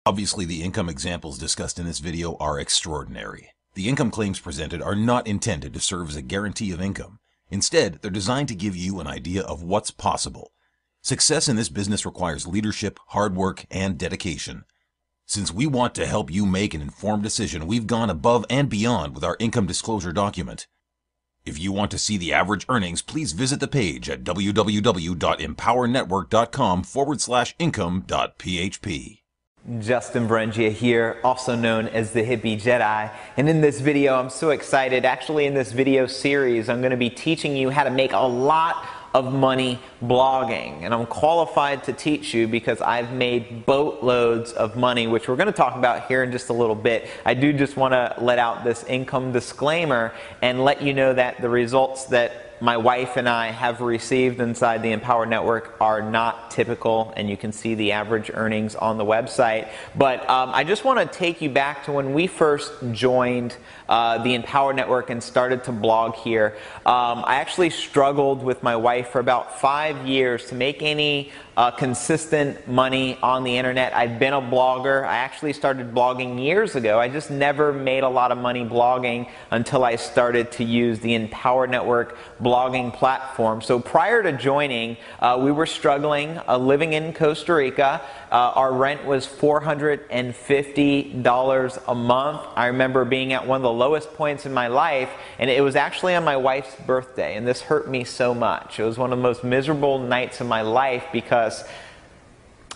Obviously, the income examples discussed in this video are extraordinary. The income claims presented are not intended to serve as a guarantee of income. Instead, they're designed to give you an idea of what's possible. Success in this business requires leadership, hard work, and dedication. Since we want to help you make an informed decision, we've gone above and beyond with our income disclosure document. If you want to see the average earnings, please visit the page at www.empowernetwork.com/income.php. Justin Berengia here, also known as the Hippie Jedi, and in this video I'm so excited. Actually, in this video series I'm going to be teaching you how to make a lot of money blogging, and I'm qualified to teach you because I've made boatloads of money, which we're going to talk about here in just a little bit. I do just want to let out this income disclaimer and let you know that the results that my wife and I have received inside the Empower Network are not typical, and you can see the average earnings on the website. But I just want to take you back to when we first joined the Empower Network and started to blog here. I actually struggled with my wife for about 5 years to make any consistent money on the internet. I've been a blogger. I actually started blogging years ago. I just never made a lot of money blogging until I started to use the Empower Network blogging platform. So prior to joining, we were struggling, living in Costa Rica. Our rent was $450 a month. I remember being at one of the lowest points in my life, and it was actually on my wife's birthday, and this hurt me so much. It was one of the most miserable nights of my life because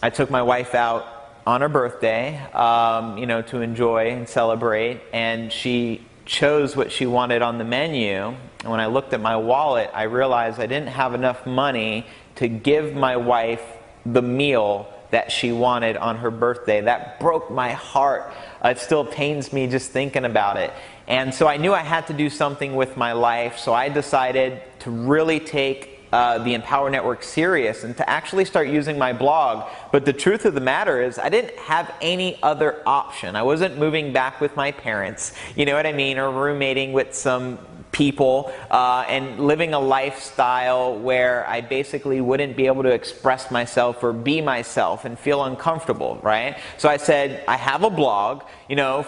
I took my wife out on her birthday, to enjoy and celebrate, and she chose what she wanted on the menu. And when I looked at my wallet, I realized I didn't have enough money to give my wife the meal that she wanted on her birthday. That broke my heart. It still pains me just thinking about it. And so I knew I had to do something with my life, so I decided to really take the Empower Network serious and to actually start using my blog. But the truth of the matter is I didn't have any other option. I wasn't moving back with my parents, you know what I mean, or roommating with some people and living a lifestyle where I basically wouldn't be able to express myself or be myself and feel uncomfortable, right? So I said, I have a blog.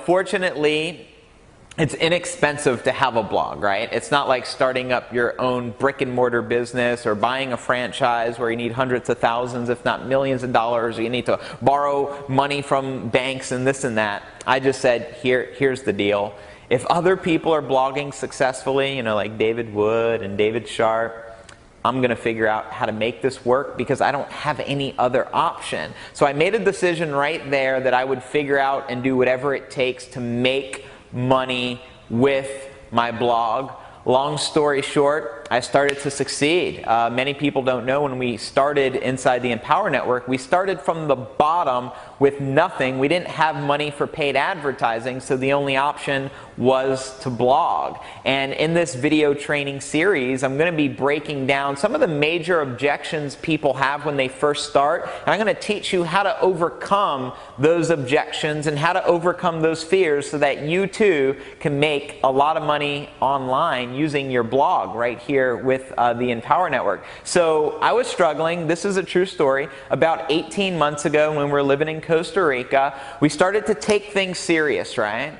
Fortunately, it's inexpensive to have a blog, right? It's not like starting up your own brick and mortar business or buying a franchise where you need hundreds of thousands, if not millions of dollars, or you need to borrow money from banks and this and that. I just said, here's the deal. If other people are blogging successfully, like David Wood and David Sharp, I'm going to figure out how to make this work because I don't have any other option. So I made a decision right there that I would figure out and do whatever it takes to make money with my blog. Long story short, I started to succeed. Many people don't know when we started inside the Empower Network, we started from the bottom with nothing. We didn't have money for paid advertising, so the only option was to blog. And in this video training series, I'm going to be breaking down some of the major objections people have when they first start. And I'm going to teach you how to overcome those objections and how to overcome those fears so that you too can make a lot of money online using your blog right here with the Empower Network. So I was struggling. This is a true story. About 18 months ago when we were living in Costa Rica, we started to take things serious, right?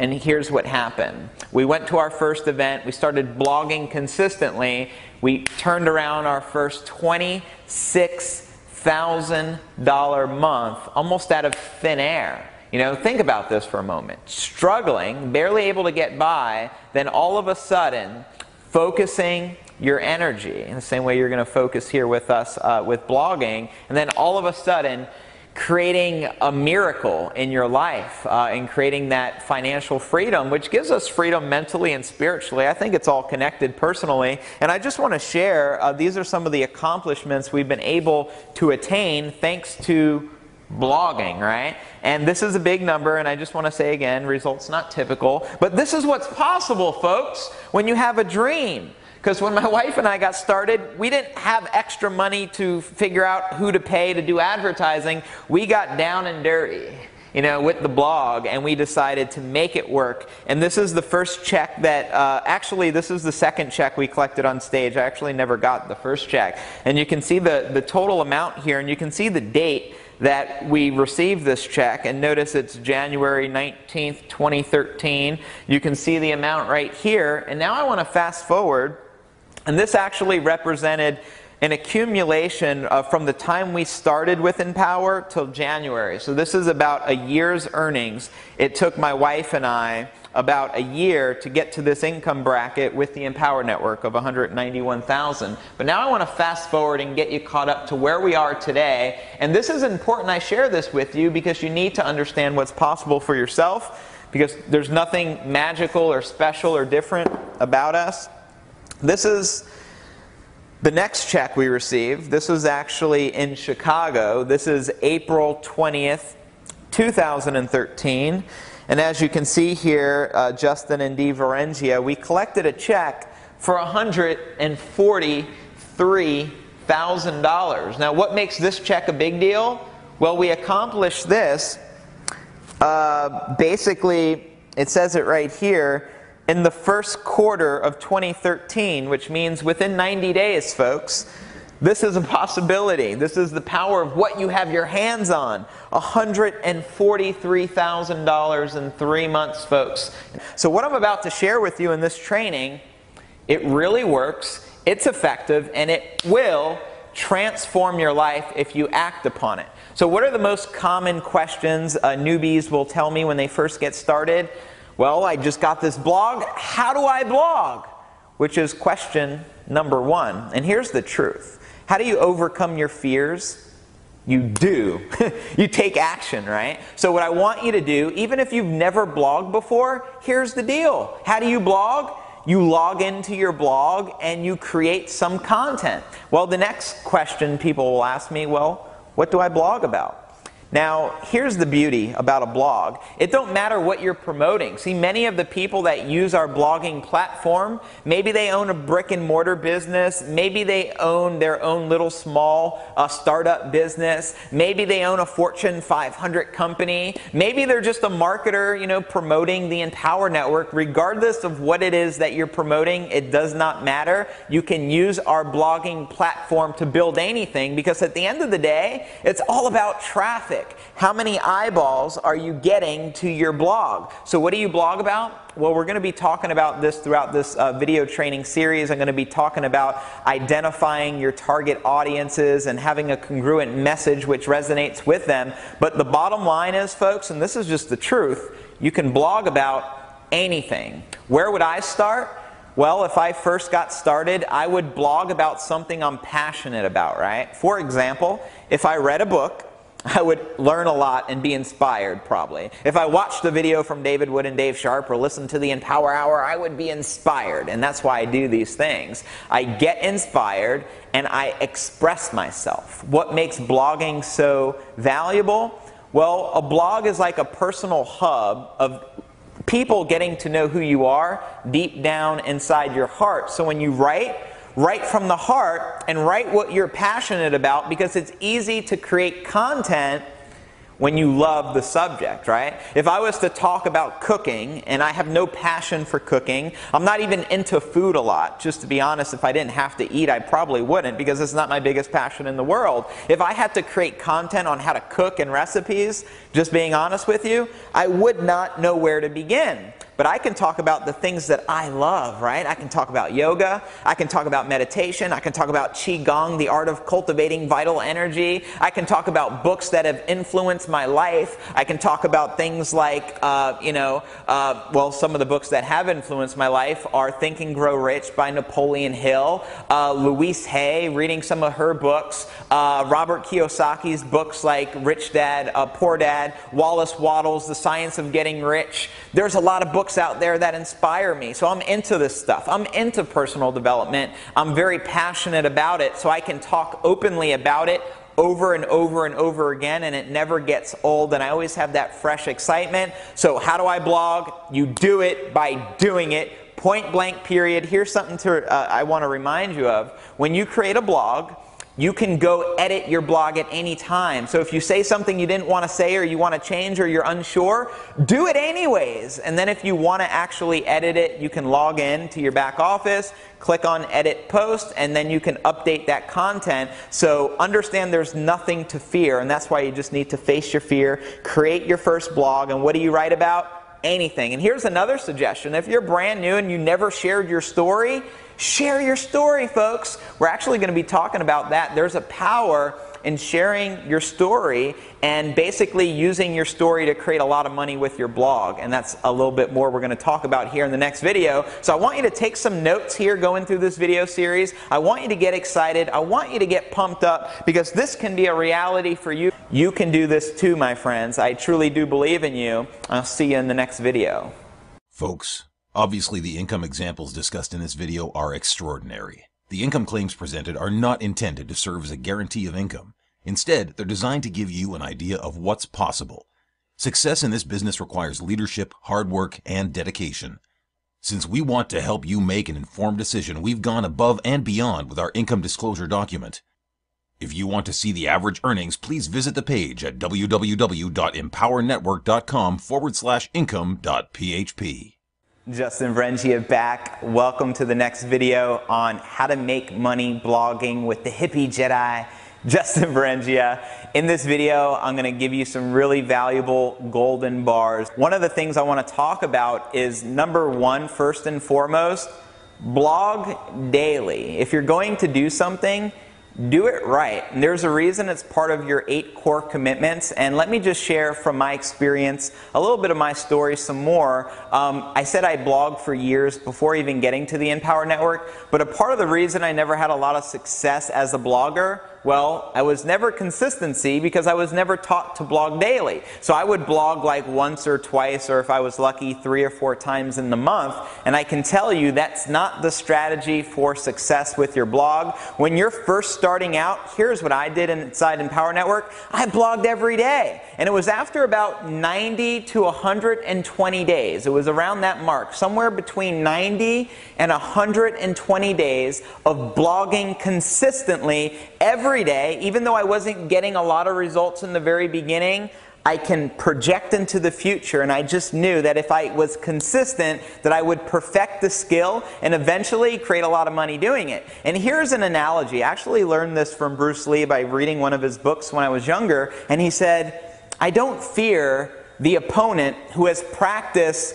And here's what happened. We went to our first event. We started blogging consistently. We turned around our first $26,000 month almost out of thin air. Think about this for a moment. Struggling, barely able to get by, then all of a sudden, focusing your energy in the same way you're going to focus here with us with blogging, and then all of a sudden, creating a miracle in your life and creating that financial freedom, which gives us freedom mentally and spiritually. I think it's all connected personally. And I just want to share, these are some of the accomplishments we've been able to attain thanks to blogging, right? And this is a big number, and I just want to say again, results not typical, but this is what's possible, folks, when you have a dream. Because when my wife and I got started, we didn't have extra money to figure out who to pay to do advertising. We got down and dirty, with the blog, and we decided to make it work. And this is the first check that, actually this is the second check we collected on stage. I actually never got the first check. And you can see the total amount here, and you can see the date. that we received this check, and notice it's January 19th, 2013. You can see the amount right here, and now I want to fast forward, and this actually represented an accumulation from the time we started with Empower till January. So this is about a year's earnings. It took my wife and I about a year to get to this income bracket with the Empower Network of $191,000. But now I want to fast forward and get you caught up to where we are today. And this is important I share this with you because you need to understand what's possible for yourself, because there's nothing magical or special or different about us. This is the next check we received. This was actually in Chicago. This is April 20th, 2013. And as you can see here, Justin and Dee Varengia, we collected a check for $143,000. Now, what makes this check a big deal? Well, we accomplished this. Basically, it says it right here, in the first quarter of 2013, which means within 90 days, folks. This is a possibility. This is the power of what you have your hands on. $143,000 in 3 months, folks. So what I'm about to share with you in this training, it really works, it's effective, and it will transform your life if you act upon it. So what are the most common questions newbies will tell me when they first get started? Well, I just got this blog. How do I blog? Which is question number one. And here's the truth. How do you overcome your fears? You do. You take action, right? So what I want you to do, even if you've never blogged before, here's the deal. How do you blog? You log into your blog and you create some content. Well, the next question people will ask me, well, what do I blog about? Now, here's the beauty about a blog. It don't matter what you're promoting. See, many of the people that use our blogging platform, maybe they own a brick and mortar business, maybe they own their own little small startup business, maybe they own a Fortune 500 company, maybe they're just a marketer, you know, promoting the Empower Network. Regardless of what it is that you're promoting, it does not matter. You can use our blogging platform to build anything, because at the end of the day, it's all about traffic. How many eyeballs are you getting to your blog? So what do you blog about? Well, we're going to be talking about this throughout this video training series. I'm going to be talking about identifying your target audiences and having a congruent message which resonates with them. But the bottom line is, folks, and this is just the truth, you can blog about anything. Where would I start? Well, if I first got started, I would blog about something I'm passionate about, right? For example, if I read a book, I would learn a lot and be inspired, probably. If I watched a video from David Wood and Dave Sharp or listened to the Empower Hour, I would be inspired, and that's why I do these things. I get inspired and I express myself. What makes blogging so valuable? Well, a blog is like a personal hub of people getting to know who you are deep down inside your heart. So when you write from the heart and write what you're passionate about, because it's easy to create content when you love the subject, right? If I was to talk about cooking and I have no passion for cooking, I'm not even into food a lot. Just to be honest, if I didn't have to eat, I probably wouldn't, because it's not my biggest passion in the world. If I had to create content on how to cook and recipes, just being honest with you, I would not know where to begin. But I can talk about the things that I love, right? I can talk about yoga, I can talk about meditation, I can talk about Qigong, the art of cultivating vital energy. I can talk about books that have influenced my life. I can talk about things like, well, some of the books that have influenced my life are Think and Grow Rich by Napoleon Hill, Louise Hay, reading some of her books, Robert Kiyosaki's books like Rich Dad, Poor Dad, Wallace Wattles, The Science of Getting Rich. There's a lot of books out there that inspire me. So I'm into this stuff. I'm into personal development. I'm very passionate about it, so I can talk openly about it over and over and over again, and it never gets old, and I always have that fresh excitement. So how do I blog? You do it by doing it. Point blank period. Here's something I want to remind you of. When you create a blog, you can go edit your blog at any time. So if you say something you didn't want to say or you want to change or you're unsure, do it anyways. And then if you want to actually edit it, you can log in to your back office, click on edit post, and then you can update that content. So understand there's nothing to fear, and that's why you just need to face your fear, create your first blog, and what do you write about? Anything. And here's another suggestion. If you're brand new and you never shared your story, share your story, folks. We're actually going to be talking about that. There's a power in sharing your story and basically using your story to create a lot of money with your blog. And that's a little bit more we're going to talk about here in the next video. So I want you to take some notes here going through this video series. I want you to get excited. I want you to get pumped up because this can be a reality for you. You can do this too, my friends. I truly do believe in you. I'll see you in the next video. Folks, obviously the income examples discussed in this video are extraordinary. The income claims presented are not intended to serve as a guarantee of income. Instead, they're designed to give you an idea of what's possible. Success in this business requires leadership, hard work, and dedication. Since we want to help you make an informed decision, we've gone above and beyond with our income disclosure document. If you want to see the average earnings, please visit the page at www.empowernetwork.com/income.php. Justin Varengia back. Welcome to the next video on how to make money blogging with the hippie Jedi, Justin Varengia. In this video, I'm going to give you some really valuable golden bars. One of the things I want to talk about is number one, first and foremost, blog daily. If you're going to do something, do it right. And there's a reason it's part of your 8 core commitments. And let me just share from my experience a little bit of my story some more. I said I blogged for years before even getting to the Empower Network. But a part of the reason I never had a lot of success as a blogger, well, I was never consistency because I was never taught to blog daily. So I would blog like once or twice, or if I was lucky, 3 or 4 times in the month. And I can tell you that's not the strategy for success with your blog. When you're first starting out, here's what I did inside Empower Network. I blogged every day. And it was after about 90 to 120 days. It was around that mark, somewhere between 90 and 120 days of blogging consistently every day. Even though I wasn't getting a lot of results in the very beginning, I can project into the future, and I just knew that if I was consistent, that I would perfect the skill and eventually create a lot of money doing it. And here's an analogy. I actually learned this from Bruce Lee by reading one of his books when I was younger, and he said, I don't fear the opponent who has practiced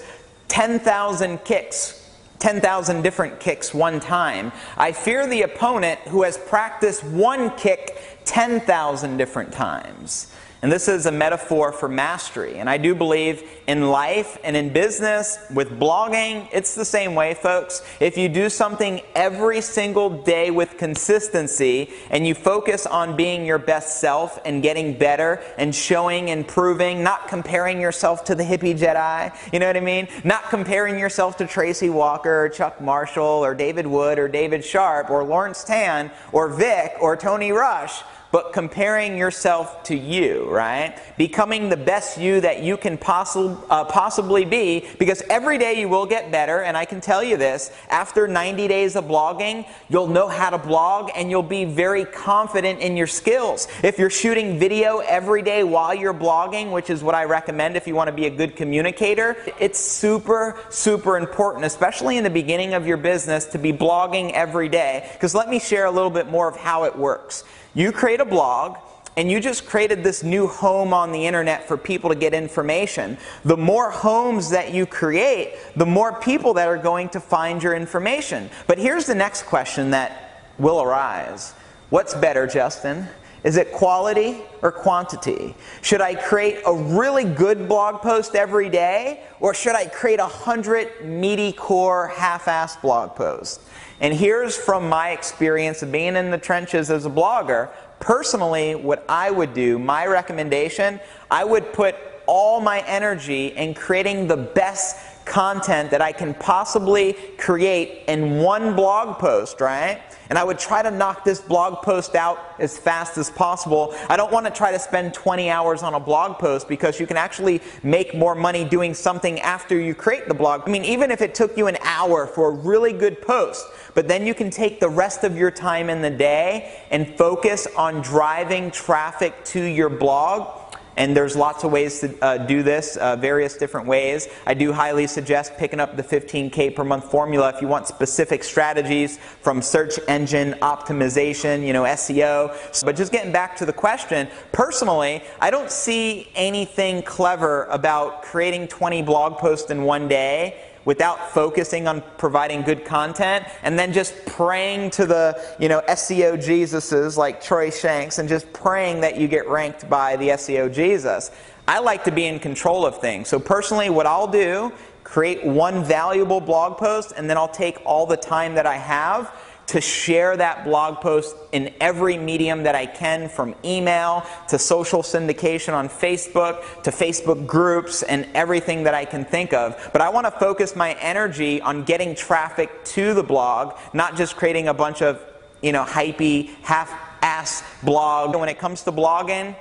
10,000 kicks, 10,000 different kicks one time. I fear the opponent who has practiced one kick 10,000 different times. And this is a metaphor for mastery. And I do believe in life and in business, with blogging, it's the same way, folks. If you do something every single day with consistency and you focus on being your best self and getting better and showing and proving, not comparing yourself to the hippie Jedi, you know what I mean? Not comparing yourself to Tracy Walker or Chuck Marshall or David Wood or David Sharp or Lawrence Tan or Vic or Tony Rush, but comparing yourself to you, right? Becoming the best you that you can possibly be, because every day you will get better, and I can tell you this, after 90 days of blogging, you'll know how to blog and you'll be very confident in your skills. If you're shooting video every day while you're blogging, which is what I recommend if you want to be a good communicator, it's super, super important, especially in the beginning of your business, to be blogging every day. Because let me share a little bit more of how it works. You create a blog, and you just created this new home on the internet for people to get information. The more homes that you create, the more people that are going to find your information. But here's the next question that will arise. What's better, Justin? Is it quality or quantity? Should I create a really good blog post every day, or should I create 100 meaty core half-assed blog posts? And here's from my experience of being in the trenches as a blogger, personally what I would do, my recommendation, I would put all my energy in creating the best content that I can possibly create in one blog post, right? and I would try to knock this blog post out as fast as possible. I don't want to try to spend 20 hours on a blog post, because you can actually make more money doing something after you create the blog. I mean, even if it took you an hour for a really good post, but then you can take the rest of your time in the day and focus on driving traffic to your blog. And there's lots of ways to do this, various different ways. I do highly suggest picking up the 15K per month formula if you want specific strategies from search engine optimization, SEO. But just getting back to the question, personally, I don't see anything clever about creating 20 blog posts in one day without focusing on providing good content, and then just praying to the SEO Jesuses like Troy Shanks, and just praying that you get ranked by the SEO Jesus. I like to be in control of things. So personally, what I'll do, create one valuable blog post, and then I'll take all the time that I have to share that blog post in every medium that I can, from email to social syndication on Facebook to Facebook groups and everything that I can think of. But I want to focus my energy on getting traffic to the blog, not just creating a bunch of hypey, half-ass blog. When it comes to blogging,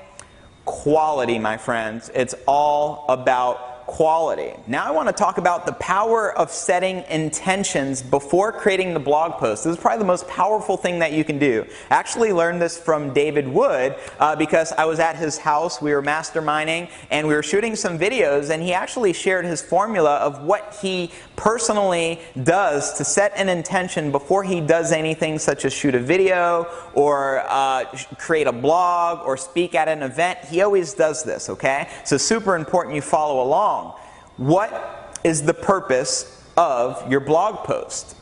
quality, my friends. It's all about quality. Now I want to talk about the power of setting intentions before creating the blog post. This is probably the most powerful thing that you can do. I actually learned this from David Wood because I was at his house, we were masterminding, and we were shooting some videos, and he actually shared his formula of what he personally does to set an intention before he does anything, such as shoot a video or create a blog or speak at an event. He always does this, okay? So super important you follow along. What is the purpose of your blog post?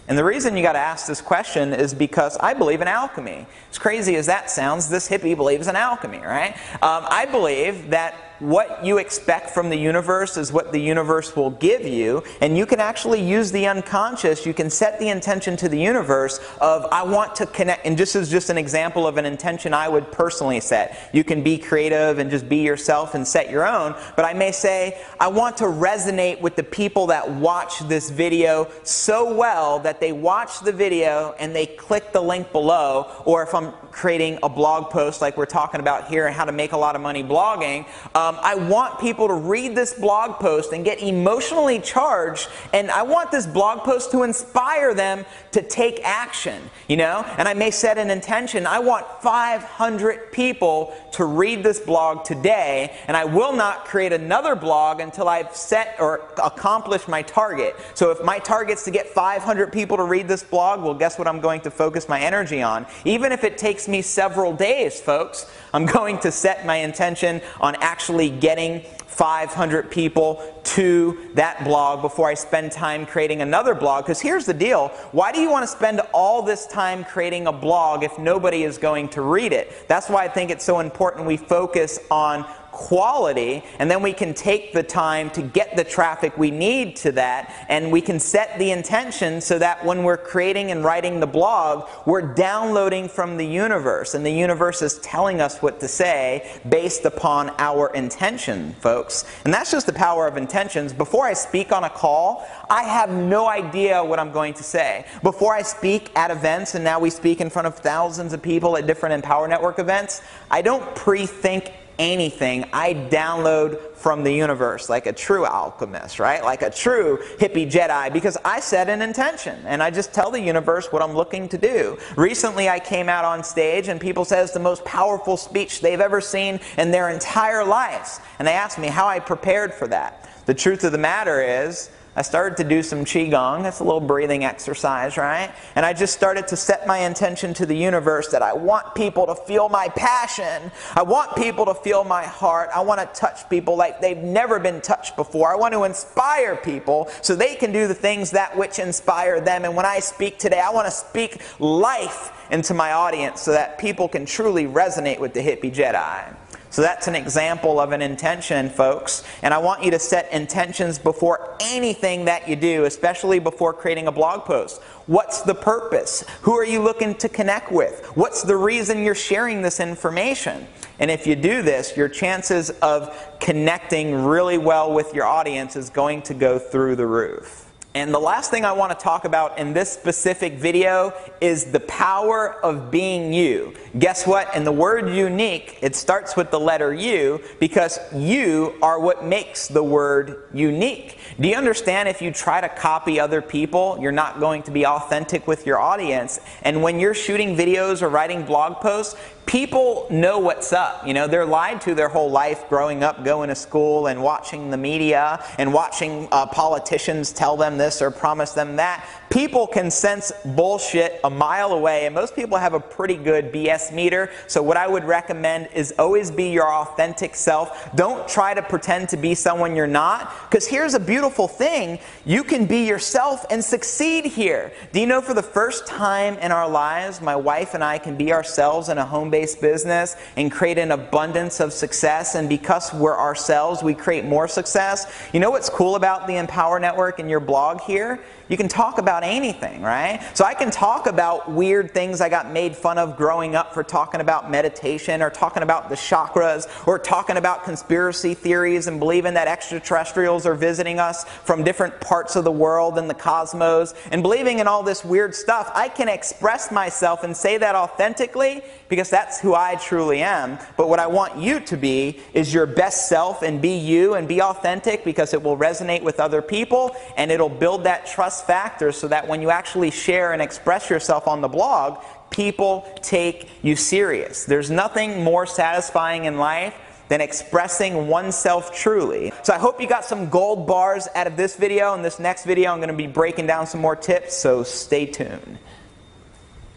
And the reason you got to ask this question is because I believe in alchemy. As crazy as that sounds, this hippie believes in alchemy, right? I believe that what you expect from the universe is what the universe will give you, and you can actually use the unconscious. You can set the intention to the universe of, I want to connect, and this is just an example of an intention I would personally set. You can be creative and just be yourself and set your own, but I may say, I want to resonate with the people that watch this video so well that they watch the video and they click the link below. Or if I'm creating a blog post like we're talking about here and how to make a lot of money blogging, I want people to read this blog post and get emotionally charged, and I want this blog post to inspire them to take action, and I may set an intention. I want 500 people to read this blog today, and I will not create another blog until I've set or accomplished my target. So if my target's to get 500 people to read this blog, well, guess what I'm going to focus my energy on? Even if it takes me several days, folks, I'm going to set my intention on actually getting 500 people to that blog before I spend time creating another blog. Because here's the deal. Why do you want to spend all this time creating a blog if nobody is going to read it? That's why I think it's so important we focus on quality, and then we can take the time to get the traffic we need to that, and we can set the intention so that when we're creating and writing the blog, we're downloading from the universe, and the universe is telling us what to say based upon our intention, folks. And that's just the power of intentions. Before I speak on a call, I have no idea what I'm going to say. Before I speak at events, and now we speak in front of thousands of people at different Empower Network events, I don't pre-think anything. I download from the universe like a true alchemist, right? Like a true hippie Jedi, because I set an intention and I just tell the universe what I'm looking to do. Recently I came out on stage and people said it's the most powerful speech they've ever seen in their entire lives. And they asked me how I prepared for that. The truth of the matter is, I started to do some Qigong. That's a little breathing exercise, right? And I just started to set my intention to the universe that I want people to feel my passion. I want people to feel my heart. I want to touch people like they've never been touched before. I want to inspire people so they can do the things that which inspire them. And when I speak today, I want to speak life into my audience so that people can truly resonate with the hippie Jedi. So that's an example of an intention, folks. And I want you to set intentions before anything that you do, especially before creating a blog post. What's the purpose? Who are you looking to connect with? What's the reason you're sharing this information? And if you do this, your chances of connecting really well with your audience is going to go through the roof. And the last thing I want to talk about in this specific video is the power of being you. Guess what? In the word unique, it starts with the letter U because you are what makes the word unique. Do you understand if you try to copy other people, you're not going to be authentic with your audience? And when you're shooting videos or writing blog posts, people know what's up. You know, they're lied to their whole life growing up, going to school and watching the media and watching politicians tell them this or promise them that. People can sense bullshit a mile away, and most people have a pretty good BS meter. So what I would recommend is always be your authentic self. Don't try to pretend to be someone you're not, because here's a beautiful thing. You can be yourself and succeed here. Do you know, for the first time in our lives, my wife and I can be ourselves in a home-based business and create an abundance of success, and because we're ourselves, we create more success. You know what's cool about the Empower Network and your blog here? You can talk about anything, right? So I can talk about weird things I got made fun of growing up for talking about meditation, or talking about the chakras, or talking about conspiracy theories and believing that extraterrestrials are visiting us from different parts of the world and the cosmos, and believing in all this weird stuff. I can express myself and say that authentically because that's who I truly am. But what I want you to be is your best self, and be you and be authentic, because it will resonate with other people and it'll build that trust factor so that when you actually share and express yourself on the blog, people take you serious. There's nothing more satisfying in life than expressing oneself truly. So I hope you got some gold bars out of this video. In this next video, I'm going to be breaking down some more tips, so stay tuned.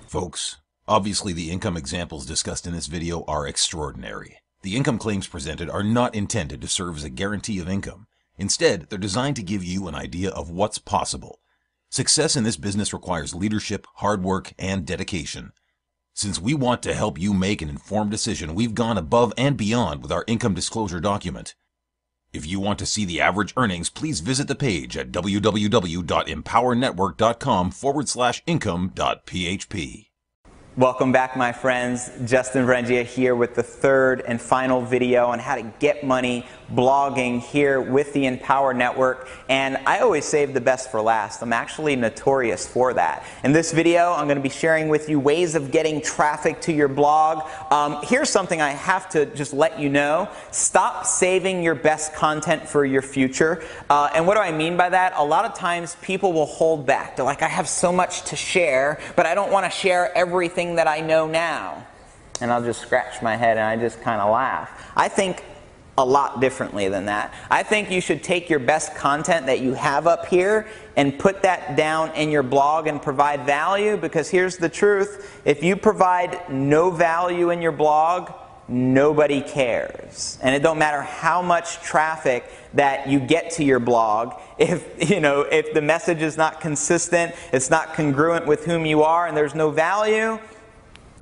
Folks, obviously the income examples discussed in this video are extraordinary. The income claims presented are not intended to serve as a guarantee of income. Instead, they're designed to give you an idea of what's possible. Success in this business requires leadership, hard work, and dedication. Since we want to help you make an informed decision, we've gone above and beyond with our income disclosure document. If you want to see the average earnings, please visit the page at www.empowernetwork.com/income.php. Welcome back, my friends. Justin Varengia here with the third and final video on how to get money blogging here with the Empower Network. And I always save the best for last. I'm actually notorious for that. In this video, I'm going to be sharing with you ways of getting traffic to your blog. Here's something I have to just let you know. Stop saving your best content for your future. And what do I mean by that? A lot of times people will hold back. They're like, I have so much to share, but I don't want to share everything that I know now. And I'll just scratch my head and I just kind of laugh. I think a lot differently than that. I think you should take your best content that you have up here and put that down in your blog and provide value, because here's the truth. If you provide no value in your blog, nobody cares. And it don't matter how much traffic that you get to your blog, if the message is not consistent, it's not congruent with whom you are, and there's no value,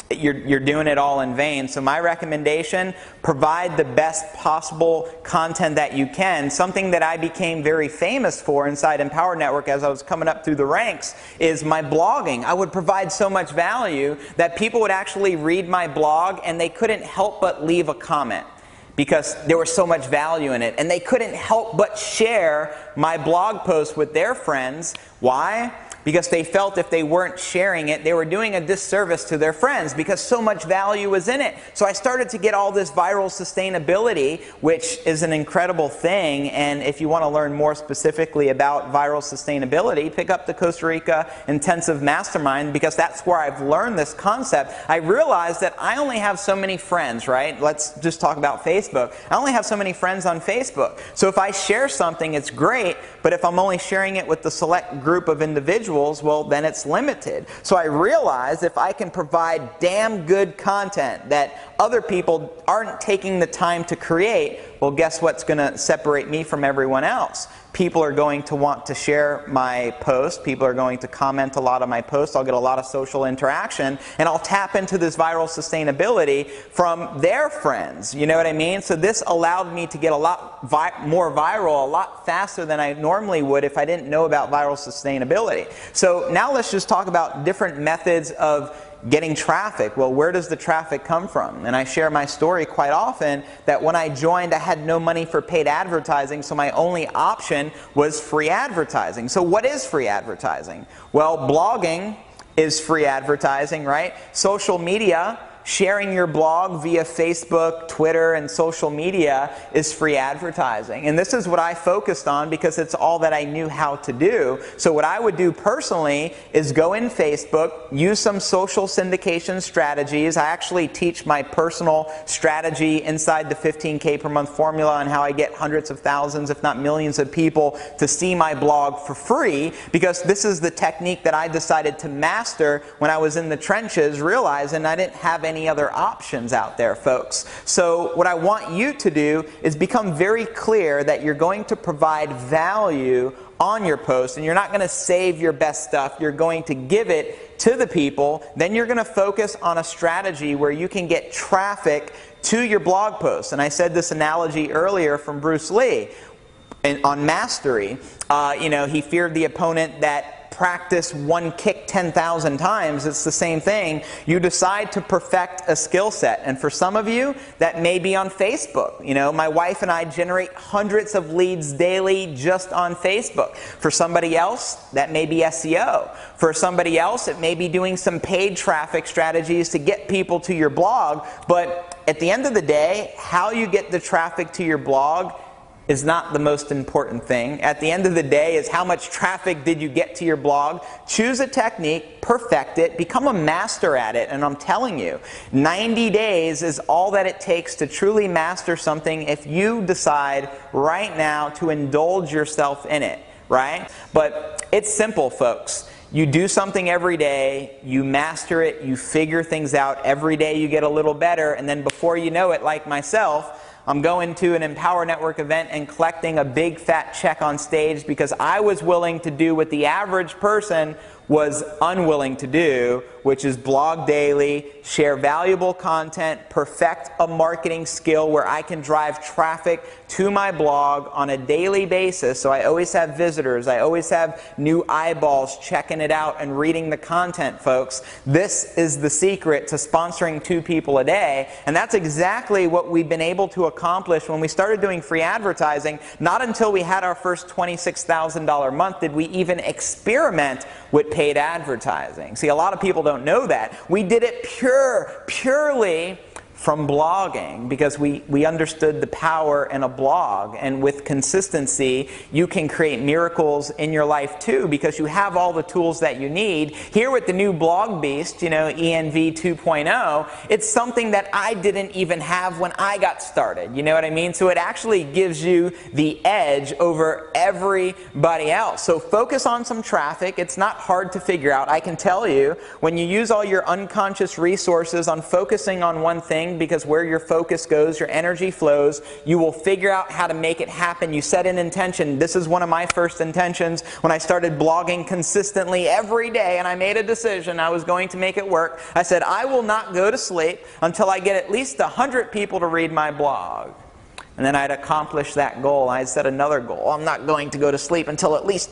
you're doing it all in vain. So my recommendation, provide the best possible content that you can. Something that I became very famous for inside Empower Network as I was coming up through the ranks is my blogging. I would provide so much value that people would actually read my blog and they couldn't help but leave a comment, because there was so much value in it. And they couldn't help but share my blog post with their friends. Why? Because they felt if they weren't sharing it, they were doing a disservice to their friends, because so much value was in it. So I started to get all this viral sustainability, which is an incredible thing. And if you want to learn more specifically about viral sustainability, pick up the Costa Rica Intensive Mastermind, because that's where I've learned this concept. I realized that I only have so many friends, right? Let's just talk about Facebook. I only have so many friends on Facebook. So if I share something, it's great, but if I'm only sharing it with the select group of individuals, well, then it's limited. So I realized if I can provide damn good content that other people aren't taking the time to create, well, guess what's going to separate me from everyone else? People are going to want to share my post. People are going to comment a lot on my posts. I'll get a lot of social interaction, and I'll tap into this viral sustainability from their friends. You know what I mean? So this allowed me to get a lot more viral a lot faster than I normally would if I didn't know about viral sustainability. So now let's just talk about different methods of getting traffic. Well, where does the traffic come from? And I share my story quite often that when I joined, I had no money for paid advertising, so my only option was free advertising. So what is free advertising? Well, blogging is free advertising, right? Social media, sharing your blog via Facebook, Twitter, and social media is free advertising. And this is what I focused on because it's all that I knew how to do. So what I would do personally is go in Facebook, use some social syndication strategies. I actually teach my personal strategy inside the 15K per month formula on how I get hundreds of thousands, if not millions of people to see my blog for free, because this is the technique that I decided to master when I was in the trenches, realizing I didn't have any other options out there, folks. So what I want you to do is become very clear that you're going to provide value on your post, and you're not going to save your best stuff. You're going to give it to the people. Then you're going to focus on a strategy where you can get traffic to your blog posts. And I said this analogy earlier from Bruce Lee on mastery. He feared the opponent that practice one kick 10,000 times. It's the same thing. You decide to perfect a skill set. And for some of you, that may be on Facebook. My wife and I generate hundreds of leads daily just on Facebook. For somebody else, that may be SEO. For somebody else, it may be doing some paid traffic strategies to get people to your blog. But at the end of the day, how you get the traffic to your blog is not the most important thing. At the end of the day is how much traffic did you get to your blog. Choose a technique, perfect it, become a master at it, and I'm telling you, 90 days is all that it takes to truly master something if you decide right now to indulge yourself in it, right? But it's simple, folks. You do something every day, you master it, you figure things out. Every day you get a little better, and then before you know it, like myself, I'm going to an Empower Network event and collecting a big fat check on stage because I was willing to do what the average person was unwilling to do, which is blog daily, share valuable content, perfect a marketing skill where I can drive traffic to my blog on a daily basis. So I always have visitors, I always have new eyeballs checking it out and reading the content, folks. This is the secret to sponsoring 2 people a day, and that's exactly what we've been able to accomplish when we started doing free advertising. Not until we had our first $26,000 month did we even experiment with paid advertising. See, a lot of people don't know that. We did it purely from blogging because we understood the power in a blog, and with consistency you can create miracles in your life too because you have all the tools that you need. Here with the new blog beast, ENV 2.0, it's something that I didn't even have when I got started, you know what I mean? So it actually gives you the edge over everybody else. So focus on some traffic. It's not hard to figure out. I can tell you, when you use all your unconscious resources on focusing on one thing, because where your focus goes, your energy flows, you will figure out how to make it happen. You set an intention. This is one of my first intentions when I started blogging consistently every day, and I made a decision I was going to make it work. I said, I will not go to sleep until I get at least 100 people to read my blog. And then I'd accomplish that goal. I'd set another goal. I'm not going to go to sleep until at least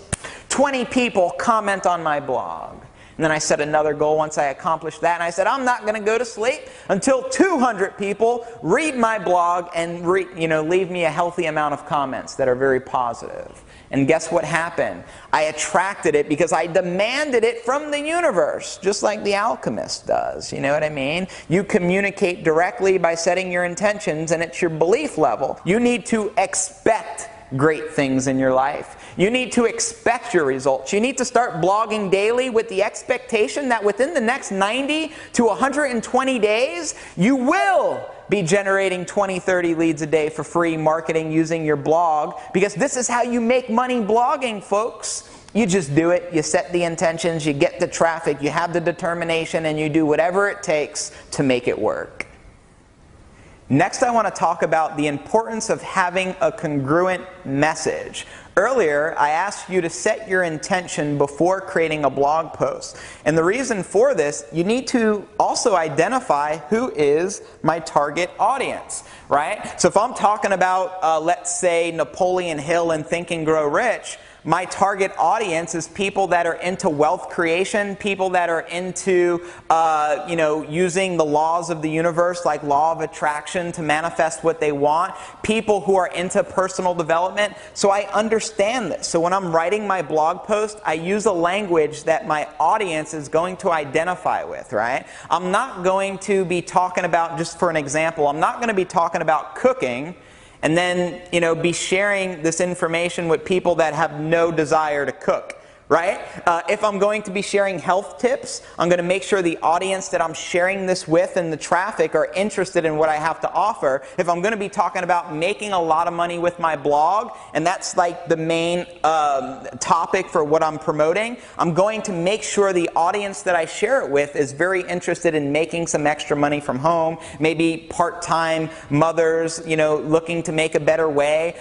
20 people comment on my blog. And then I set another goal once I accomplished that, and I said, I'm not going to go to sleep until 200 people read my blog and leave me a healthy amount of comments that are very positive. And guess what happened? I attracted it because I demanded it from the universe, just like the alchemist does. You know what I mean? You communicate directly by setting your intentions, and it's your belief level. You need to expect great things in your life. You need to expect your results. You need to start blogging daily with the expectation that within the next 90 to 120 days, you will be generating 20, 30 leads a day for free marketing using your blog, because this is how you make money blogging, folks. You just do it, you set the intentions, you get the traffic, you have the determination, and you do whatever it takes to make it work. Next, I want to talk about the importance of having a congruent message. Earlier, I asked you to set your intention before creating a blog post. And the reason for this, you need to also identify who is my target audience, right? So if I'm talking about, let's say, Napoleon Hill and Think and Grow Rich, my target audience is people that are into wealth creation, people that are into, using the laws of the universe, like law of attraction, to manifest what they want, people who are into personal development. So I understand this. So when I'm writing my blog post, I use a language that my audience is going to identify with, right? I'm not going to be talking about, just for an example, I'm not going to be talking about cooking and then, be sharing this information with people that have no desire to cook, right? If I'm going to be sharing health tips, I'm going to make sure the audience that I'm sharing this with and the traffic are interested in what I have to offer. If I'm going to be talking about making a lot of money with my blog, and that's like the main topic for what I'm promoting, I'm going to make sure the audience that I share it with is very interested in making some extra money from home, maybe part-time mothers, looking to make a better way.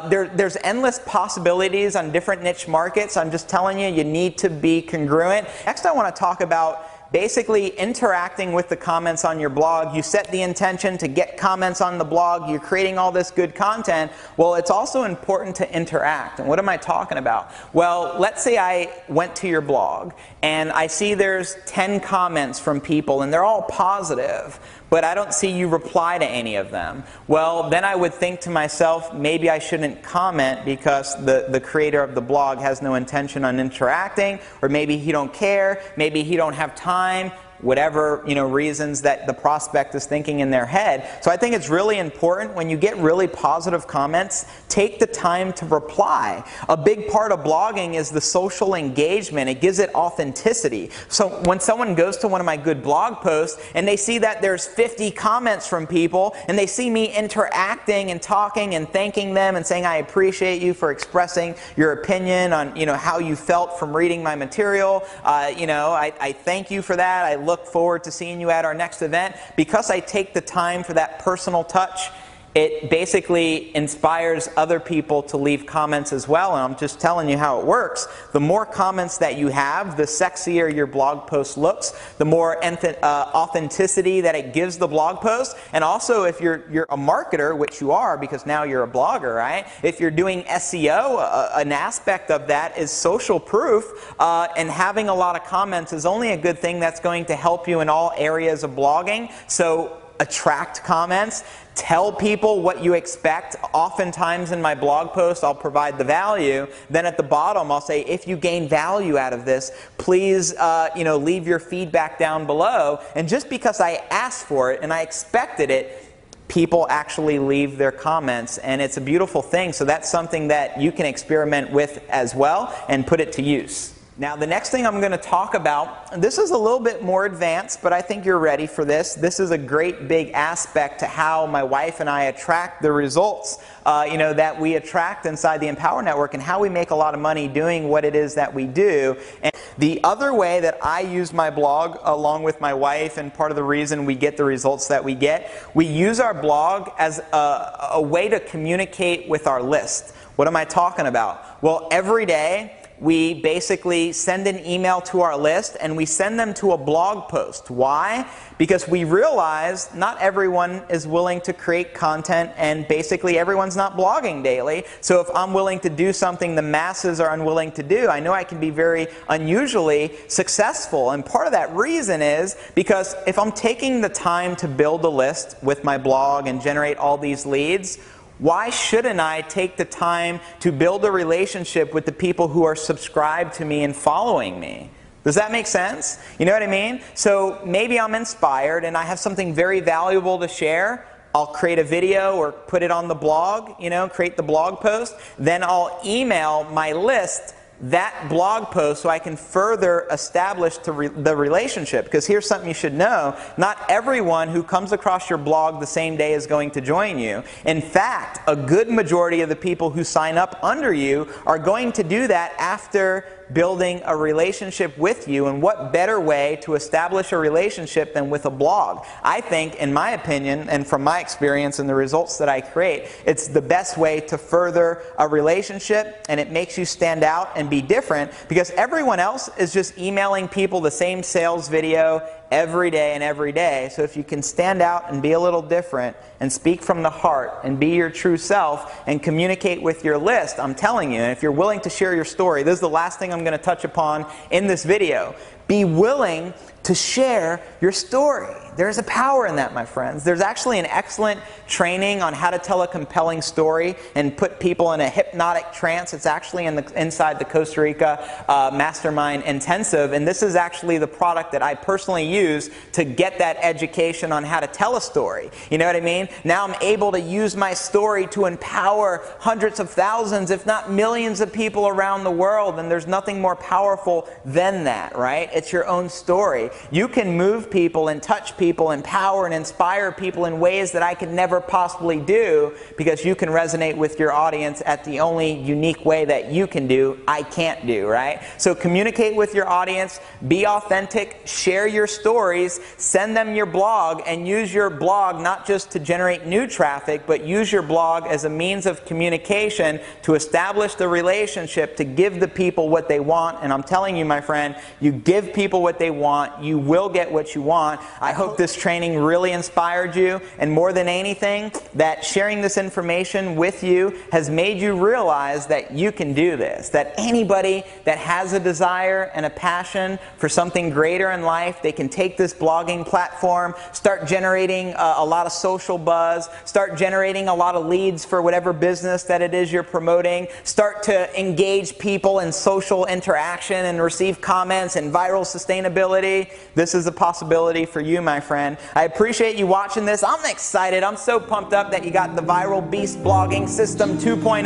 There's endless possibilities on different niche markets. I'm just telling you need to be congruent. Next, I want to talk about basically interacting with the comments on your blog. You set the intention to get comments on the blog. You're creating all this good content. Well, it's also important to interact. And what am I talking about? Well, let's say I went to your blog and I see there's 10 comments from people and they're all positive, but I don't see you reply to any of them. Well, then I would think to myself, maybe I shouldn't comment because the creator of the blog has no intention on interacting, or maybe he don't care, maybe he don't have time, whatever reasons that the prospect is thinking in their head. So I think it's really important when you get really positive comments, take the time to reply. A big part of blogging is the social engagement. It gives it authenticity. So when someone goes to one of my good blog posts and they see that there's 50 comments from people and they see me interacting and talking and thanking them and saying I appreciate you for expressing your opinion on how you felt from reading my material, I thank you for that. I look forward to seeing you at our next event. Because I take the time for that personal touch, it basically inspires other people to leave comments as well. And I'm just telling you how it works. The more comments that you have, the sexier your blog post looks, the more authenticity that it gives the blog post. And also, if you're a marketer, which you are because now you're a blogger, right? If you're doing SEO, an aspect of that is social proof, and having a lot of comments is only a good thing. That's going to help you in all areas of blogging. So attract comments. Tell people what you expect. Oftentimes in my blog post, I'll provide the value. Then at the bottom, I'll say, if you gain value out of this, please leave your feedback down below. And just because I asked for it and I expected it, people actually leave their comments, and it's a beautiful thing. So that's something that you can experiment with as well and put it to use. Now, the next thing I'm going to talk about, this is a little bit more advanced, but I think you're ready for this. This is a great big aspect to how my wife and I attract the results that we attract inside the Empower Network, and how we make a lot of money doing what it is that we do. And the other way that I use my blog along with my wife, and part of the reason we get the results that we get, we use our blog as a way to communicate with our list. What am I talking about? Well, every day, we basically send an email to our list and we send them to a blog post. Why? Because we realize not everyone is willing to create content, and basically everyone's not blogging daily. So if I'm willing to do something the masses are unwilling to do, I know I can be very unusually successful. And part of that reason is because if I'm taking the time to build a list with my blog and generate all these leads, why shouldn't I take the time to build a relationship with the people who are subscribed to me and following me? Does that make sense? You know what I mean? So maybe I'm inspired and I have something very valuable to share. I'll create a video or put it on the blog, create the blog post. Then I'll email my list that blog post so I can further establish the relationship. Because here's something you should know. Not everyone who comes across your blog the same day is going to join you. In fact, a good majority of the people who sign up under you are going to do that after building a relationship with you, and what better way to establish a relationship than with a blog? I think, in my opinion, and from my experience and the results that I create, it's the best way to further a relationship, and it makes you stand out and be different, because everyone else is just emailing people the same sales video every day and every day. So if you can stand out and be a little different and speak from the heart and be your true self and communicate with your list, I'm telling you, and if you're willing to share your story, this is the last thing I'm going to touch upon in this video. Be willing to share your story. There's a power in that, my friends. There's actually an excellent training on how to tell a compelling story and put people in a hypnotic trance. It's actually inside the Costa Rica Mastermind Intensive, and this is actually the product that I personally use to get that education on how to tell a story. You know what I mean? Now I'm able to use my story to empower hundreds of thousands, if not millions of people around the world, and there's nothing more powerful than that, right? It's your own story. You can move people and touch people, empower and inspire people in ways that I could never possibly do, because you can resonate with your audience at the only unique way that you can do, I can't do, right? So communicate with your audience, be authentic, share your stories, send them your blog, and use your blog not just to generate new traffic, but use your blog as a means of communication to establish the relationship, to give the people what they want. And I'm telling you, my friend, you give people what they want, you will get what you want. I hope this training really inspired you, and more than anything, that sharing this information with you has made you realize that you can do this, that anybody that has a desire and a passion for something greater in life, they can take this blogging platform, start generating a lot of social buzz, start generating a lot of leads for whatever business that it is you're promoting, start to engage people in social interaction and receive comments and viral sustainability. This is a possibility for you, my friend. I appreciate you watching this. I'm excited. I'm so pumped up that you got the Viral Beast Blogging System 2.0.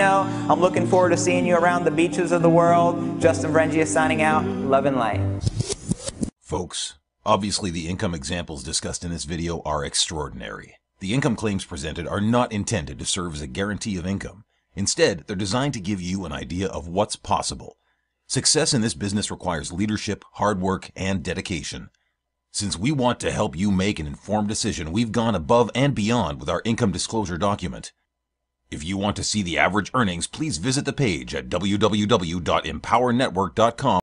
I'm looking forward to seeing you around the beaches of the world. Justin Vrengia signing out. Love and light. Folks, obviously the income examples discussed in this video are extraordinary. The income claims presented are not intended to serve as a guarantee of income. Instead, they're designed to give you an idea of what's possible. Success in this business requires leadership, hard work, and dedication. Since we want to help you make an informed decision, we've gone above and beyond with our income disclosure document. If you want to see the average earnings, please visit the page at www.empowernetwork.com.